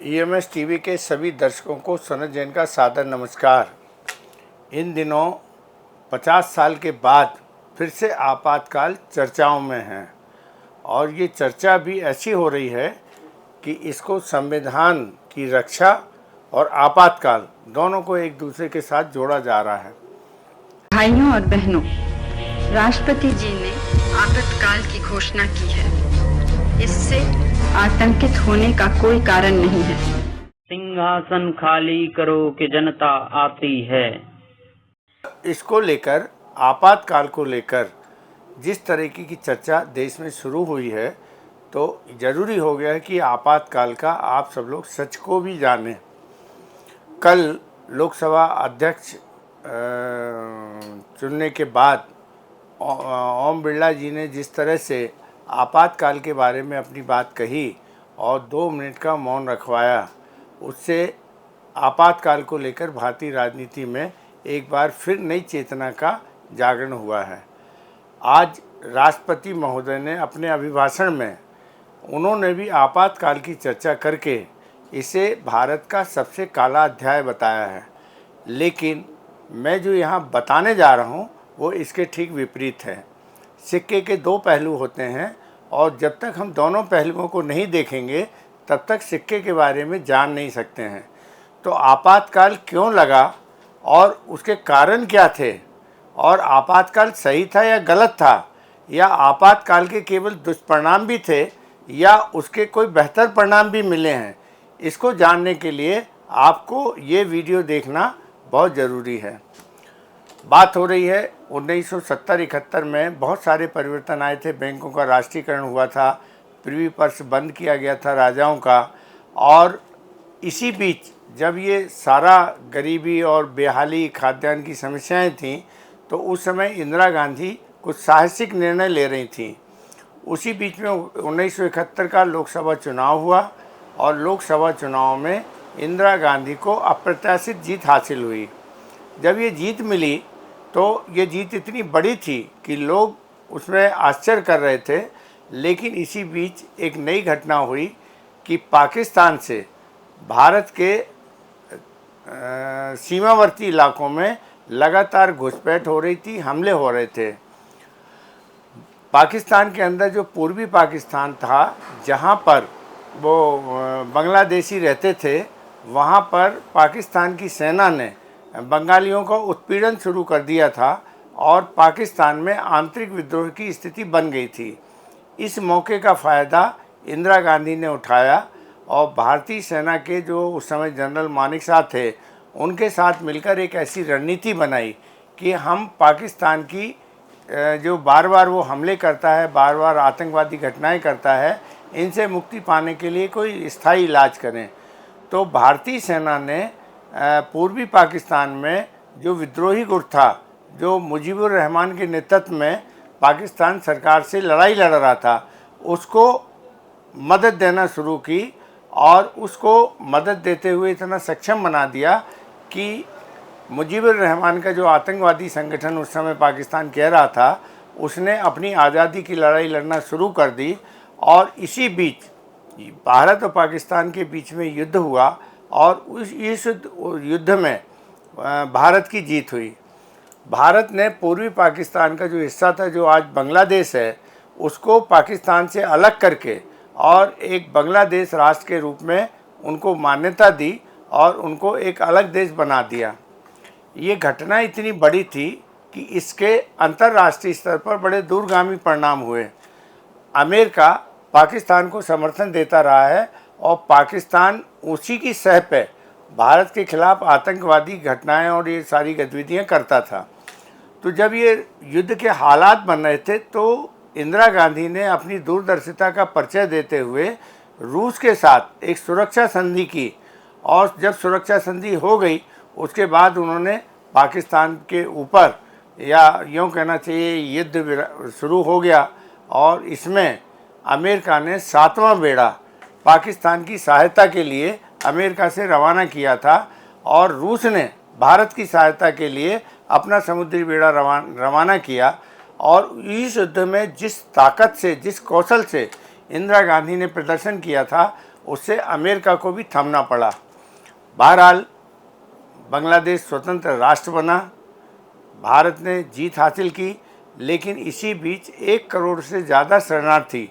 EMS TV के सभी दर्शकों को सनत जैन का सादर नमस्कार। इन दिनों 50 साल के बाद फिर से आपातकाल चर्चाओं में है और ये चर्चा भी ऐसी हो रही है कि इसको संविधान की रक्षा और आपातकाल दोनों को एक दूसरे के साथ जोड़ा जा रहा है। भाइयों और बहनों, राष्ट्रपति जी ने आपातकाल की घोषणा की है। इससे आतंकित होने का कोई कारण नहीं है। सिंहासन खाली करो कि जनता आती है। इसको लेकर, आपातकाल को लेकर जिस तरीके की चर्चा देश में शुरू हुई है, तो ज़रूरी हो गया है कि आपातकाल का आप सब लोग सच को भी जानें। कल लोकसभा अध्यक्ष चुनने के बाद ओम बिरला जी ने जिस तरह से आपातकाल के बारे में अपनी बात कही और 2 मिनट का मौन रखवाया, उससे आपातकाल को लेकर भारतीय राजनीति में एक बार फिर नई चेतना का जागरण हुआ है। आज राष्ट्रपति महोदय ने अपने अभिभाषण में उन्होंने भी आपातकाल की चर्चा करके इसे भारत का सबसे काला अध्याय बताया है। लेकिन मैं जो यहाँ बताने जा रहा हूँ वो इसके ठीक विपरीत है। सिक्के के 2 पहलू होते हैं और जब तक हम दोनों पहलुओं को नहीं देखेंगे तब तक सिक्के के बारे में जान नहीं सकते हैं। तो आपातकाल क्यों लगा और उसके कारण क्या थे, और आपातकाल सही था या गलत था, या आपातकाल के केवल दुष्परिणाम भी थे या उसके कोई बेहतर परिणाम भी मिले हैं, इसको जानने के लिए आपको ये वीडियो देखना बहुत ज़रूरी है। बात हो रही है 1970-71 में बहुत सारे परिवर्तन आए थे। बैंकों का राष्ट्रीयकरण हुआ था, प्रिवी पर्स बंद किया गया था राजाओं का, और इसी बीच जब ये सारा गरीबी और बेहाली, खाद्यान्न की समस्याएं थीं, तो उस समय इंदिरा गांधी कुछ साहसिक निर्णय ले रही थी। उसी बीच में 1971 का लोकसभा चुनाव हुआ और लोकसभा चुनाव में इंदिरा गांधी को अप्रत्याशित जीत हासिल हुई। जब ये जीत मिली तो ये जीत इतनी बड़ी थी कि लोग उसमें आश्चर्य कर रहे थे। लेकिन इसी बीच एक नई घटना हुई कि पाकिस्तान से भारत के सीमावर्ती इलाकों में लगातार घुसपैठ हो रही थी, हमले हो रहे थे। पाकिस्तान के अंदर जो पूर्वी पाकिस्तान था, जहाँ पर वो बांग्लादेशी रहते थे, वहाँ पर पाकिस्तान की सेना ने बंगालियों का उत्पीड़न शुरू कर दिया था और पाकिस्तान में आंतरिक विद्रोह की स्थिति बन गई थी। इस मौके का फ़ायदा इंदिरा गांधी ने उठाया और भारतीय सेना के जो उस समय जनरल मानिक शाह थे, उनके साथ मिलकर एक ऐसी रणनीति बनाई कि हम पाकिस्तान की जो बार बार वो हमले करता है, बार बार आतंकवादी घटनाएं करता है, इनसे मुक्ति पाने के लिए कोई स्थायी इलाज करें। तो भारतीय सेना ने पूर्वी पाकिस्तान में जो विद्रोही गुट था, जो मुजीबुर रहमान के नेतृत्व में पाकिस्तान सरकार से लड़ाई लड़ रहा था, उसको मदद देना शुरू की और उसको मदद देते हुए इतना सक्षम बना दिया कि मुजीबुर रहमान का जो आतंकवादी संगठन उस समय पाकिस्तान कह रहा था, उसने अपनी आज़ादी की लड़ाई लड़ना शुरू कर दी। और इसी बीच भारत और पाकिस्तान के बीच में युद्ध हुआ और इस युद्ध में भारत की जीत हुई। भारत ने पूर्वी पाकिस्तान का जो हिस्सा था, जो आज बांग्लादेश है, उसको पाकिस्तान से अलग करके और एक बांग्लादेश राष्ट्र के रूप में उनको मान्यता दी और उनको एक अलग देश बना दिया। ये घटना इतनी बड़ी थी कि इसके अंतर्राष्ट्रीय स्तर पर बड़े दूरगामी परिणाम हुए। अमेरिका पाकिस्तान को समर्थन देता रहा है और पाकिस्तान उसी की सह पे भारत के खिलाफ आतंकवादी घटनाएं और ये सारी गतिविधियां करता था। तो जब ये युद्ध के हालात बन रहे थे, तो इंदिरा गांधी ने अपनी दूरदर्शिता का परिचय देते हुए रूस के साथ एक सुरक्षा संधि की, और जब सुरक्षा संधि हो गई उसके बाद उन्होंने पाकिस्तान के ऊपर, या यूँ कहना चाहिए, युद्ध शुरू हो गया। और इसमें अमेरिका ने 7वां बेड़ा पाकिस्तान की सहायता के लिए अमेरिका से रवाना किया था और रूस ने भारत की सहायता के लिए अपना समुद्री बेड़ा रवाना किया। और इस युद्ध में जिस ताकत से, जिस कौशल से इंदिरा गांधी ने प्रदर्शन किया था, उससे अमेरिका को भी थमना पड़ा। बहरहाल बांग्लादेश स्वतंत्र राष्ट्र बना, भारत ने जीत हासिल की, लेकिन इसी बीच 1 करोड़ से ज़्यादा शरणार्थी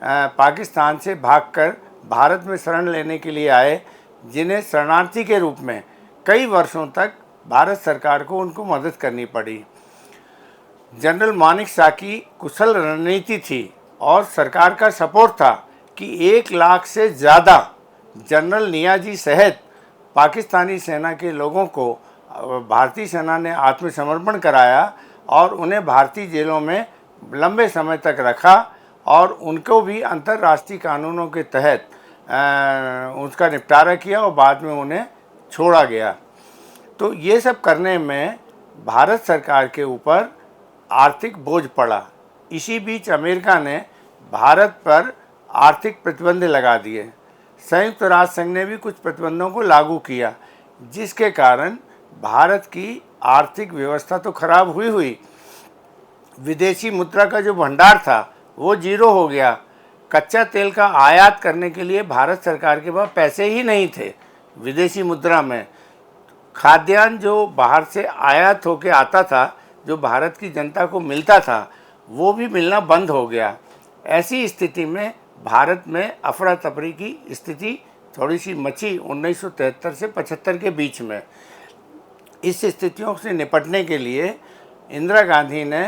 पाकिस्तान से भागकर भारत में शरण लेने के लिए आए, जिन्हें शरणार्थी के रूप में कई वर्षों तक भारत सरकार को उनको मदद करनी पड़ी। जनरल मानिक शाह की कुशल रणनीति थी और सरकार का सपोर्ट था कि 1 लाख से ज़्यादा जनरल नियाजी सहित पाकिस्तानी सेना के लोगों को भारतीय सेना ने आत्मसमर्पण कराया और उन्हें भारतीय जेलों में लंबे समय तक रखा और उनको भी अंतर्राष्ट्रीय कानूनों के तहत उसका निपटारा किया और बाद में उन्हें छोड़ा गया। तो ये सब करने में भारत सरकार के ऊपर आर्थिक बोझ पड़ा। इसी बीच अमेरिका ने भारत पर आर्थिक प्रतिबंध लगा दिए। संयुक्त राष्ट्र संघ ने भी कुछ प्रतिबंधों को लागू किया, जिसके कारण भारत की आर्थिक व्यवस्था तो खराब हुई, विदेशी मुद्रा का जो भंडार था वो जीरो हो गया। कच्चा तेल का आयात करने के लिए भारत सरकार के पास पैसे ही नहीं थे विदेशी मुद्रा में। खाद्यान्न जो बाहर से आयात होके आता था, जो भारत की जनता को मिलता था, वो भी मिलना बंद हो गया। ऐसी स्थिति में भारत में अफरा तफरी की स्थिति थोड़ी सी मची 1973 से 75 के बीच में। इस स्थितियों से निपटने के लिए इंदिरा गांधी ने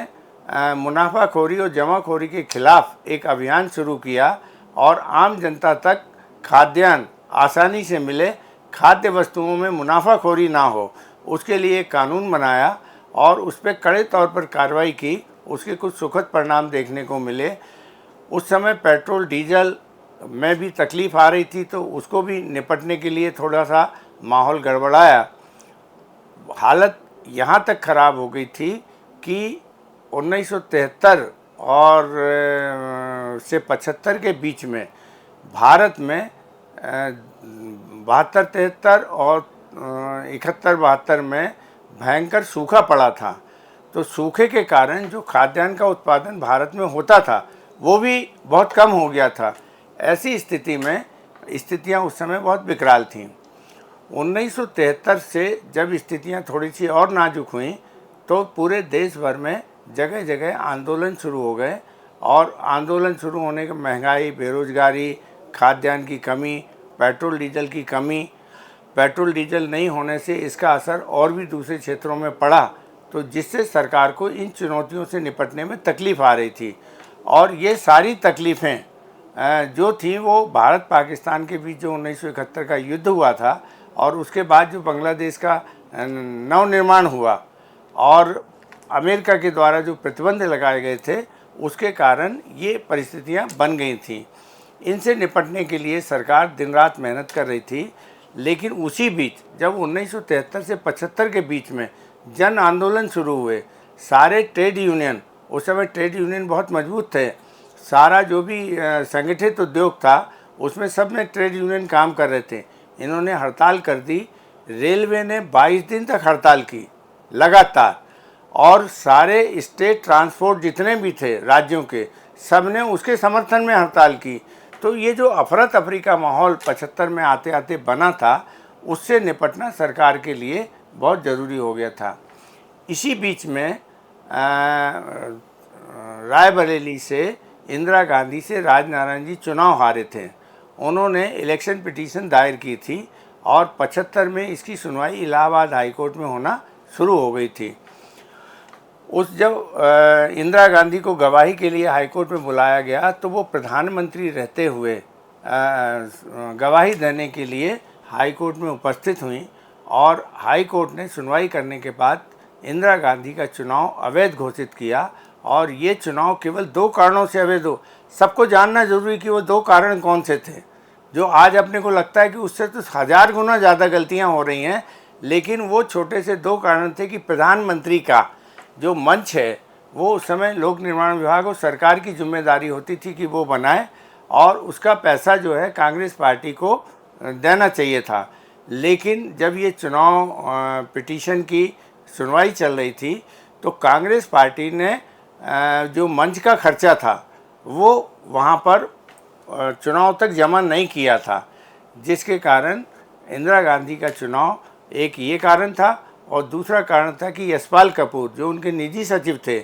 मुनाफाखोरी और जमाखोरी के खिलाफ एक अभियान शुरू किया और आम जनता तक खाद्यान्न आसानी से मिले, खाद्य वस्तुओं में मुनाफाखोरी ना हो, उसके लिए एक कानून बनाया और उस पर कड़े तौर पर कार्रवाई की। उसके कुछ सुखद परिणाम देखने को मिले। उस समय पेट्रोल डीजल में भी तकलीफ़ आ रही थी, तो उसको भी निपटने के लिए थोड़ा सा माहौल गड़बड़ाया। हालत यहाँ तक ख़राब हो गई थी कि 1973 और से 75 के बीच में भारत में 72-73 और 71-72 में भयंकर सूखा पड़ा था। तो सूखे के कारण जो खाद्यान्न का उत्पादन भारत में होता था वो भी बहुत कम हो गया था। ऐसी स्थिति में स्थितियाँ उस समय बहुत विकराल थीं। 1973 से जब स्थितियाँ थोड़ी सी और नाजुक हुई तो पूरे देश भर में जगह जगह आंदोलन शुरू हो गए और आंदोलन शुरू होने के महंगाई, बेरोजगारी, खाद्यान्न की कमी, पेट्रोल डीजल की कमी, पेट्रोल डीजल नहीं होने से इसका असर और भी दूसरे क्षेत्रों में पड़ा, तो जिससे सरकार को इन चुनौतियों से निपटने में तकलीफ़ आ रही थी। और ये सारी तकलीफ़ें जो थी वो भारत पाकिस्तान के बीच जो 1971 का युद्ध हुआ था और उसके बाद जो बांग्लादेश का नवनिर्माण हुआ और अमेरिका के द्वारा जो प्रतिबंध लगाए गए थे, उसके कारण ये परिस्थितियां बन गई थीं। इनसे निपटने के लिए सरकार दिन रात मेहनत कर रही थी। लेकिन उसी बीच जब 1973 से 75 के बीच में जन आंदोलन शुरू हुए, सारे ट्रेड यूनियन, उस समय ट्रेड यूनियन बहुत मजबूत थे, सारा जो भी संगठित उद्योग था उसमें सब में ट्रेड यूनियन काम कर रहे थे। इन्होंने हड़ताल कर दी। रेलवे ने 22 दिन तक हड़ताल की लगातार और सारे स्टेट ट्रांसपोर्ट जितने भी थे राज्यों के, सब ने उसके समर्थन में हड़ताल की। तो ये जो अफरा तफरी का माहौल 75 में आते आते बना था, उससे निपटना सरकार के लिए बहुत ज़रूरी हो गया था। इसी बीच में रायबरेली से इंदिरा गांधी से राजनारायण जी चुनाव हारे थे। उन्होंने इलेक्शन पिटीशन दायर की थी और 75 में इसकी सुनवाई इलाहाबाद हाई कोर्ट में होना शुरू हो गई थी। उस जब इंदिरा गांधी को गवाही के लिए हाई कोर्ट में बुलाया गया तो वो प्रधानमंत्री रहते हुए गवाही देने के लिए हाई कोर्ट में उपस्थित हुई और हाई कोर्ट ने सुनवाई करने के बाद इंदिरा गांधी का चुनाव अवैध घोषित किया। और ये चुनाव केवल 2 कारणों से अवैध हो। सबको जानना जरूरी कि वो 2 कारण कौन से थे, जो आज अपने को लगता है कि उससे तो 1000 गुना ज़्यादा गलतियां हो रही हैं, लेकिन वो छोटे से 2 कारण थे कि प्रधानमंत्री का जो मंच है वो उस समय लोक निर्माण विभाग और सरकार की जिम्मेदारी होती थी कि वो बनाए और उसका पैसा जो है कांग्रेस पार्टी को देना चाहिए था। लेकिन जब ये चुनाव पिटीशन की सुनवाई चल रही थी तो कांग्रेस पार्टी ने जो मंच का खर्चा था वो वहाँ पर चुनाव तक जमा नहीं किया था, जिसके कारण इंदिरा गांधी का चुनाव, एक ये कारण था और दूसरा कारण था कि यशपाल कपूर जो उनके निजी सचिव थे,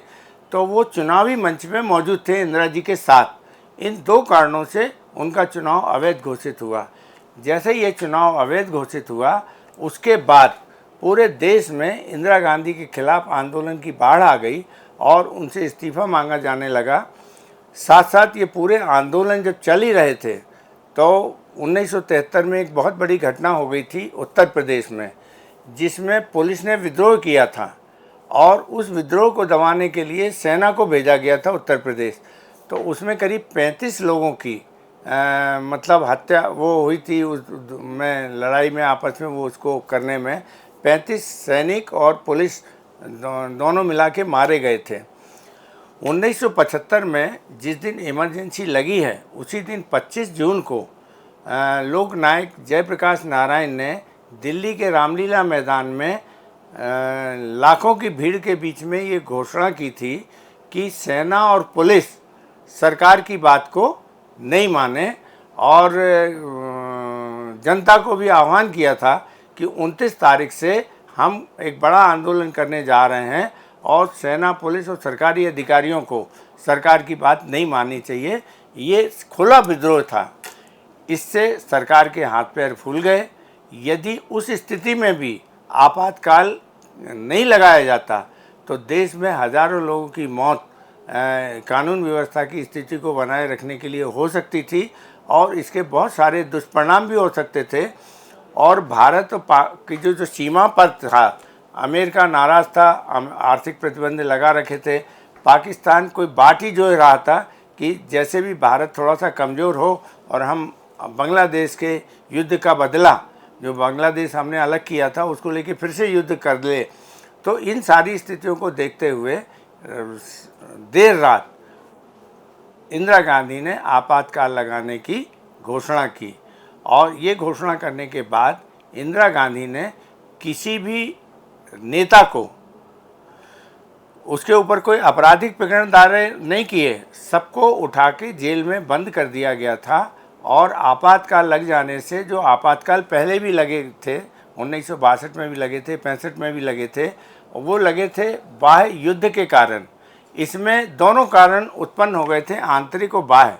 तो वो चुनावी मंच में मौजूद थे इंदिरा जी के साथ। इन दो कारणों से उनका चुनाव अवैध घोषित हुआ। जैसे ही ये चुनाव अवैध घोषित हुआ, उसके बाद पूरे देश में इंदिरा गांधी के खिलाफ आंदोलन की बाढ़ आ गई और उनसे इस्तीफ़ा मांगा जाने लगा। साथ साथ ये पूरे आंदोलन जब चल ही रहे थे तो 1973 में एक बहुत बड़ी घटना हो गई थी उत्तर प्रदेश में, जिसमें पुलिस ने विद्रोह किया था और उस विद्रोह को दबाने के लिए सेना को भेजा गया था उत्तर प्रदेश। तो उसमें करीब 35 लोगों की मतलब हत्या वो हुई थी उस में लड़ाई में, आपस में वो उसको करने में 35 सैनिक और पुलिस दोनों मिला के मारे गए थे। 1975 में जिस दिन इमरजेंसी लगी है, उसी दिन 25 जून को लोक नायक जयप्रकाश नारायण ने दिल्ली के रामलीला मैदान में लाखों की भीड़ के बीच में ये घोषणा की थी कि सेना और पुलिस सरकार की बात को नहीं माने, और जनता को भी आह्वान किया था कि 29 तारीख से हम एक बड़ा आंदोलन करने जा रहे हैं और सेना, पुलिस और सरकारी अधिकारियों को सरकार की बात नहीं माननी चाहिए। ये खुला विद्रोह था। इससे सरकार के हाथ पैर फूल गए। यदि उस स्थिति में भी आपातकाल नहीं लगाया जाता तो देश में हज़ारों लोगों की मौत कानून व्यवस्था की स्थिति को बनाए रखने के लिए हो सकती थी और इसके बहुत सारे दुष्परिणाम भी हो सकते थे। और भारत की जो सीमा पर था, अमेरिका नाराज़ था, आर्थिक प्रतिबंध लगा रखे थे। पाकिस्तान कोई बाट ही जो रहा था कि जैसे भी भारत थोड़ा सा कमज़ोर हो और हम बांग्लादेश के युद्ध का बदला, जो बांग्लादेश हमने अलग किया था, उसको लेके फिर से युद्ध कर ले। तो इन सारी स्थितियों को देखते हुए देर रात इंदिरा गांधी ने आपातकाल लगाने की घोषणा की और ये घोषणा करने के बाद इंदिरा गांधी ने किसी भी नेता को उसके ऊपर कोई आपराधिक प्रकरण दायर नहीं किए, सबको उठा के जेल में बंद कर दिया गया था। और आपातकाल लग जाने से, जो आपातकाल पहले भी लगे थे, 1962 में भी लगे थे, 65 में भी लगे थे, वो लगे थे बाह्य युद्ध के कारण। इसमें दोनों कारण उत्पन्न हो गए थे, आंतरिक और बाह्य।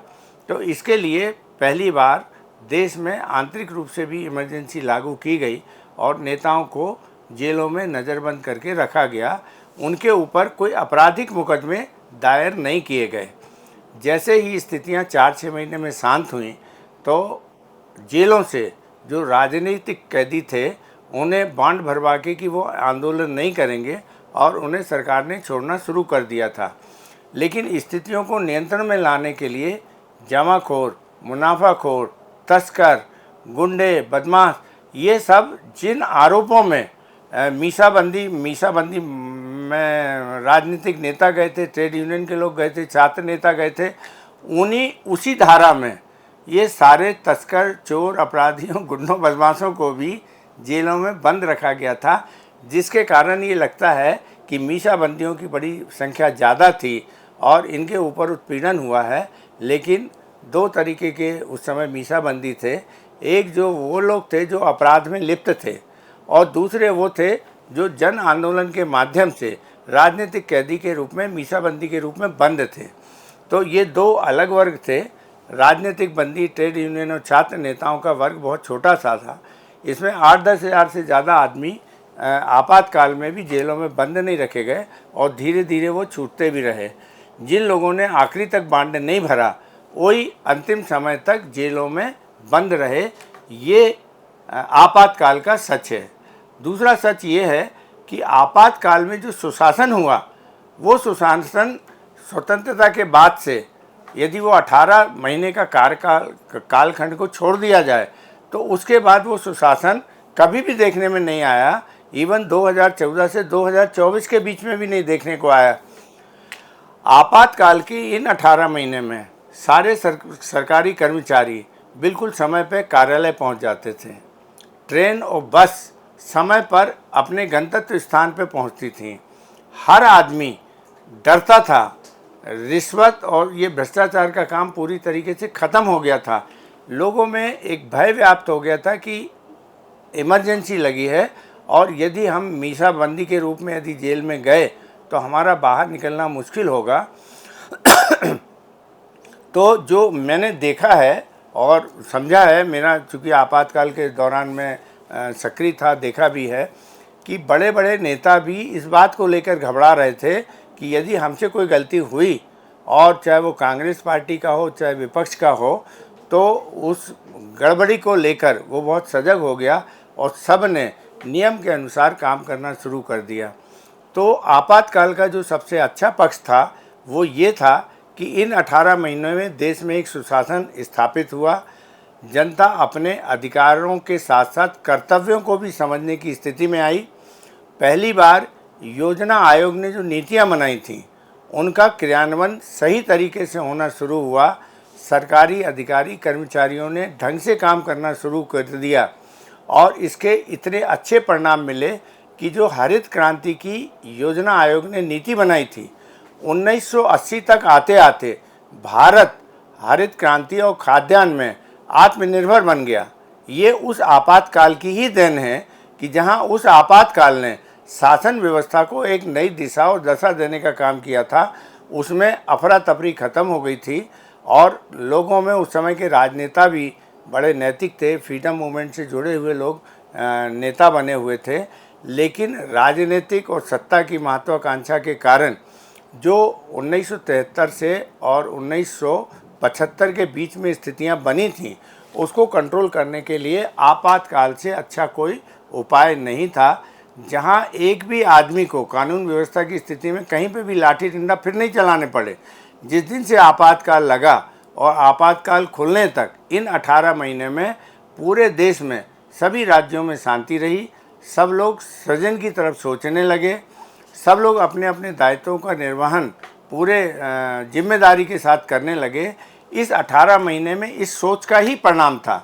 तो इसके लिए पहली बार देश में आंतरिक रूप से भी इमरजेंसी लागू की गई और नेताओं को जेलों में नज़रबंद करके रखा गया। उनके ऊपर कोई आपराधिक मुकदमे दायर नहीं किए गए। जैसे ही स्थितियां 4-6 महीने में शांत हुई तो जेलों से जो राजनीतिक कैदी थे उन्हें बांड भरवा के कि वो आंदोलन नहीं करेंगे और उन्हें सरकार ने छोड़ना शुरू कर दिया था। लेकिन स्थितियों को नियंत्रण में लाने के लिए जमाखोर, मुनाफाखोर, तस्कर, गुंडे, बदमाश, ये सब जिन आरोपों में मीसाबंदी में राजनीतिक नेता गए थे, ट्रेड यूनियन के लोग गए थे, छात्र नेता गए थे, उसी धारा में ये सारे तस्कर, चोर, अपराधियों, गुंडों, बदमाशों को भी जेलों में बंद रखा गया था। जिसके कारण ये लगता है कि मीसाबंदियों की बड़ी संख्या ज़्यादा थी और इनके ऊपर उत्पीड़न हुआ है। लेकिन दो तरीके के उस समय मीसाबंदी थे। एक जो वो लोग थे जो अपराध में लिप्त थे और दूसरे वो थे जो जन आंदोलन के माध्यम से राजनीतिक कैदी के रूप में, मीसाबंदी के रूप में बंद थे। तो ये दो अलग वर्ग थे। राजनीतिक बंदी, ट्रेड यूनियन और छात्र नेताओं का वर्ग बहुत छोटा सा था। इसमें 8-10 हज़ार से ज़्यादा आदमी आपातकाल में भी जेलों में बंद नहीं रखे गए और धीरे धीरे वो छूटते भी रहे। जिन लोगों ने आखिरी तक बांड नहीं भरा वही अंतिम समय तक जेलों में बंद रहे। ये आपातकाल का सच है। दूसरा सच ये है कि आपातकाल में जो सुशासन हुआ, वो सुशासन स्वतंत्रता के बाद से यदि वो 18 महीने का कालखंड को छोड़ दिया जाए तो उसके बाद वो सुशासन कभी भी देखने में नहीं आया। इवन 2014 से 2024 के बीच में भी नहीं देखने को आया। आपातकाल की इन 18 महीने में सारे सरकारी कर्मचारी बिल्कुल समय पर कार्यालय पहुंच जाते थे। ट्रेन और बस समय पर अपने गंतव्य स्थान पर पहुंचती थी। हर आदमी डरता था रिश्वत और ये भ्रष्टाचार का काम पूरी तरीके से ख़त्म हो गया था। लोगों में एक भय व्याप्त हो गया था कि इमरजेंसी लगी है और यदि हम मीसाबंदी के रूप में यदि जेल में गए तो हमारा बाहर निकलना मुश्किल होगा। तो जो मैंने देखा है और समझा है, मेरा चूँकि आपातकाल के दौरान मैं सक्रिय था, देखा भी है कि बड़े बड़े नेता भी इस बात को लेकर घबरा रहे थे कि यदि हमसे कोई गलती हुई, और चाहे वो कांग्रेस पार्टी का हो चाहे विपक्ष का हो, तो उस गड़बड़ी को लेकर वो बहुत सजग हो गया और सब ने नियम के अनुसार काम करना शुरू कर दिया। तो आपातकाल का जो सबसे अच्छा पक्ष था वो ये था कि इन 18 महीनों में देश में एक सुशासन स्थापित हुआ। जनता अपने अधिकारों के साथ साथ कर्तव्यों को भी समझने की स्थिति में आई। पहली बार योजना आयोग ने जो नीतियां बनाई थी उनका क्रियान्वयन सही तरीके से होना शुरू हुआ। सरकारी अधिकारी कर्मचारियों ने ढंग से काम करना शुरू कर दिया और इसके इतने अच्छे परिणाम मिले कि जो हरित क्रांति की योजना आयोग ने नीति बनाई थी, 1980 तक आते आते भारत हरित क्रांति और खाद्यान्न में आत्मनिर्भर बन गया। ये उस आपातकाल की ही देन है कि जहां उस आपातकाल ने शासन व्यवस्था को एक नई दिशा और दशा देने का काम किया था। उसमें अफरा तफरी खत्म हो गई थी और लोगों में उस समय के राजनेता भी बड़े नैतिक थे, फ्रीडम मूवमेंट से जुड़े हुए लोग नेता बने हुए थे। लेकिन राजनीतिक और सत्ता की महत्वाकांक्षा के कारण जो 1973 से और 1975 के बीच में स्थितियां बनी थीं, उसको कंट्रोल करने के लिए आपातकाल से अच्छा कोई उपाय नहीं था। जहां एक भी आदमी को कानून व्यवस्था की स्थिति में कहीं पे भी लाठी डंडा फिर नहीं चलाने पड़े। जिस दिन से आपातकाल लगा और आपातकाल खुलने तक इन 18 महीने में पूरे देश में सभी राज्यों में शांति रही। सब लोग सृजन की तरफ सोचने लगे, सब लोग अपने अपने दायित्वों का निर्वहन पूरे जिम्मेदारी के साथ करने लगे। इस 18 महीने में इस सोच का ही परिणाम था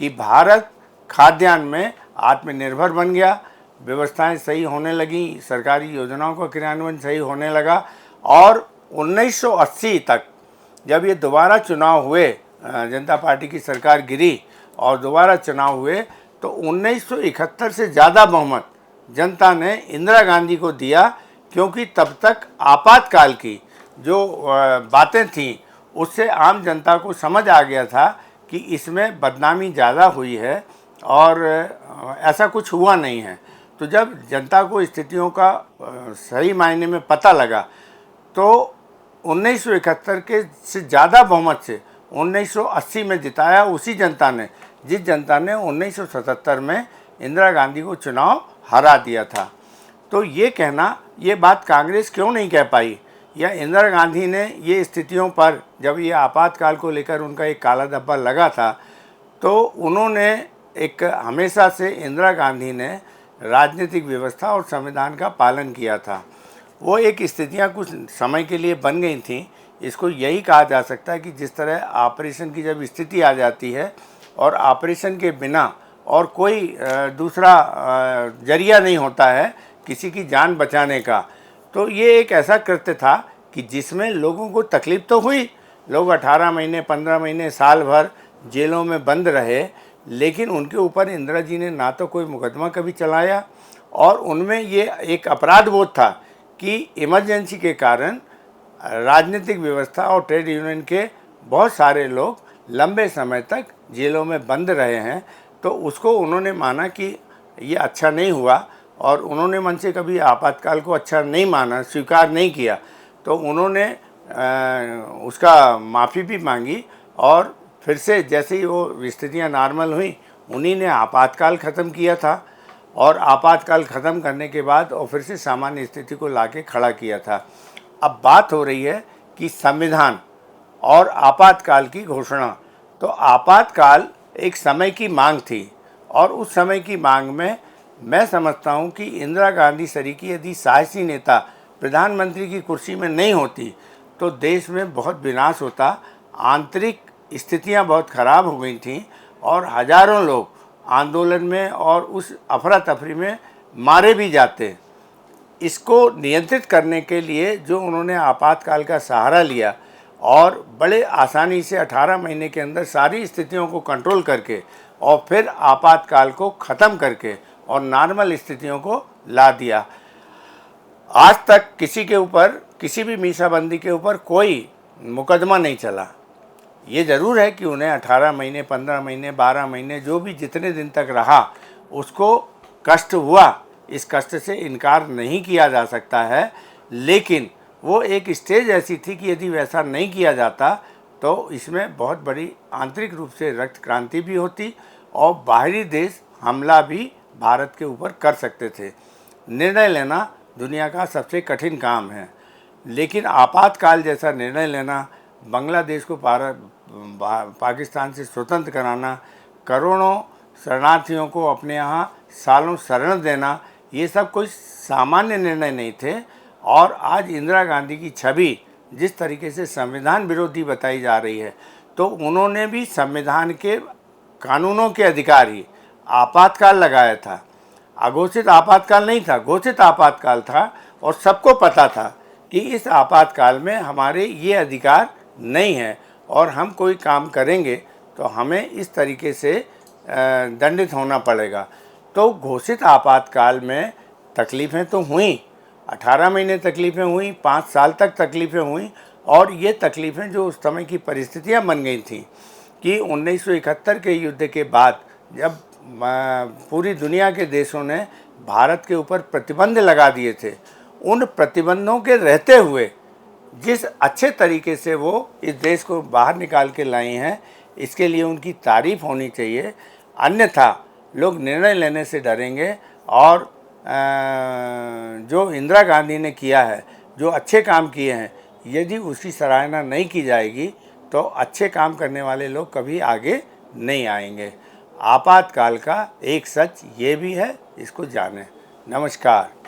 कि भारत खाद्यान्न में आत्मनिर्भर बन गया, व्यवस्थाएं सही होने लगी, सरकारी योजनाओं का क्रियान्वयन सही होने लगा। और 1980 तक जब ये दोबारा चुनाव हुए, जनता पार्टी की सरकार गिरी और दोबारा चुनाव हुए, तो 1971 से ज़्यादा बहुमत जनता ने इंदिरा गांधी को दिया, क्योंकि तब तक आपातकाल की जो बातें थीं उससे आम जनता को समझ आ गया था कि इसमें बदनामी ज़्यादा हुई है और ऐसा कुछ हुआ नहीं है। तो जब जनता को स्थितियों का सही मायने में पता लगा तो 1971 के से ज़्यादा बहुमत से 1980 में जिताया उसी जनता ने जिस जनता ने 1977 में इंदिरा गांधी को चुनाव हरा दिया था। तो ये कहना, ये बात कांग्रेस क्यों नहीं कह पाई, या इंदिरा गांधी ने ये स्थितियों पर जब ये आपातकाल को लेकर उनका एक काला धब्बा लगा था, तो उन्होंने एक हमेशा से इंदिरा गांधी ने राजनीतिक व्यवस्था और संविधान का पालन किया था। वो एक स्थितियां कुछ समय के लिए बन गई थी। इसको यही कहा जा सकता है कि जिस तरह ऑपरेशन की जब स्थिति आ जाती है और ऑपरेशन के बिना और कोई दूसरा जरिया नहीं होता है किसी की जान बचाने का, तो ये एक ऐसा कृत्य था कि जिसमें लोगों को तकलीफ़ तो हुई। लोग 18 महीने 15 महीने साल भर जेलों में बंद रहे, लेकिन उनके ऊपर इंदिरा जी ने ना तो कोई मुकदमा कभी चलाया और उनमें ये एक अपराध बोध था कि इमरजेंसी के कारण राजनीतिक व्यवस्था और ट्रेड यूनियन के बहुत सारे लोग लंबे समय तक जेलों में बंद रहे हैं। तो उसको उन्होंने माना कि ये अच्छा नहीं हुआ और उन्होंने मन से कभी आपातकाल को अच्छा नहीं माना, स्वीकार नहीं किया। तो उन्होंने उसका माफ़ी भी मांगी और फिर से जैसे ही वो स्थितियाँ नॉर्मल हुई उन्हीं ने आपातकाल ख़त्म किया था और आपातकाल ख़त्म करने के बाद और फिर से सामान्य स्थिति को लाके खड़ा किया था। अब बात हो रही है कि संविधान और आपातकाल की घोषणा। तो आपातकाल एक समय की मांग थी और उस समय की मांग में मैं समझता हूँ कि इंदिरा गांधी सरीकी यदि साहसी नेता प्रधानमंत्री की कुर्सी में नहीं होती तो देश में बहुत विनाश होता। आंतरिक स्थितियाँ बहुत ख़राब हो गई थीं और हज़ारों लोग आंदोलन में और उस अफरा तफरी में मारे भी जाते। इसको नियंत्रित करने के लिए जो उन्होंने आपातकाल का सहारा लिया और बड़े आसानी से 18 महीने के अंदर सारी स्थितियों को कंट्रोल करके और फिर आपातकाल को ख़त्म करके और नॉर्मल स्थितियों को ला दिया। आज तक किसी के ऊपर, किसी भी मीसाबंदी के ऊपर कोई मुकदमा नहीं चला। ये ज़रूर है कि उन्हें 18 महीने, 15 महीने, 12 महीने, जो भी जितने दिन तक रहा उसको कष्ट हुआ, इस कष्ट से इनकार नहीं किया जा सकता है। लेकिन वो एक स्टेज ऐसी थी कि यदि वैसा नहीं किया जाता तो इसमें बहुत बड़ी आंतरिक रूप से रक्त क्रांति भी होती और बाहरी देश हमला भी भारत के ऊपर कर सकते थे। निर्णय लेना दुनिया का सबसे कठिन काम है, लेकिन आपातकाल जैसा निर्णय लेना, बांग्लादेश को पाकिस्तान से स्वतंत्र कराना, करोड़ों शरणार्थियों को अपने यहाँ सालों शरण देना, ये सब कोई सामान्य निर्णय नहीं थे। और आज इंदिरा गांधी की छवि जिस तरीके से संविधान विरोधी बताई जा रही है, तो उन्होंने भी संविधान के कानूनों के अधिकार ही आपातकाल लगाया था। अघोषित आपातकाल नहीं था, घोषित आपातकाल था और सबको पता था कि इस आपातकाल में हमारे ये अधिकार नहीं है और हम कोई काम करेंगे तो हमें इस तरीके से दंडित होना पड़ेगा। तो घोषित आपातकाल में तकलीफ़ें तो हुई, 18 महीने तकलीफ़ें हुई, 5 साल तक तकलीफ़ें हुई। और ये तकलीफ़ें जो उस समय की परिस्थितियां बन गई थी कि 1971 के युद्ध के बाद जब पूरी दुनिया के देशों ने भारत के ऊपर प्रतिबंध लगा दिए थे, उन प्रतिबंधों के रहते हुए जिस अच्छे तरीके से वो इस देश को बाहर निकाल के लाए हैं, इसके लिए उनकी तारीफ़ होनी चाहिए। अन्यथा लोग निर्णय लेने से डरेंगे और जो इंदिरा गांधी ने किया है, जो अच्छे काम किए हैं, यदि उसकी सराहना नहीं की जाएगी तो अच्छे काम करने वाले लोग कभी आगे नहीं आएंगे। आपातकाल का एक सच ये भी है, इसको जानें। नमस्कार।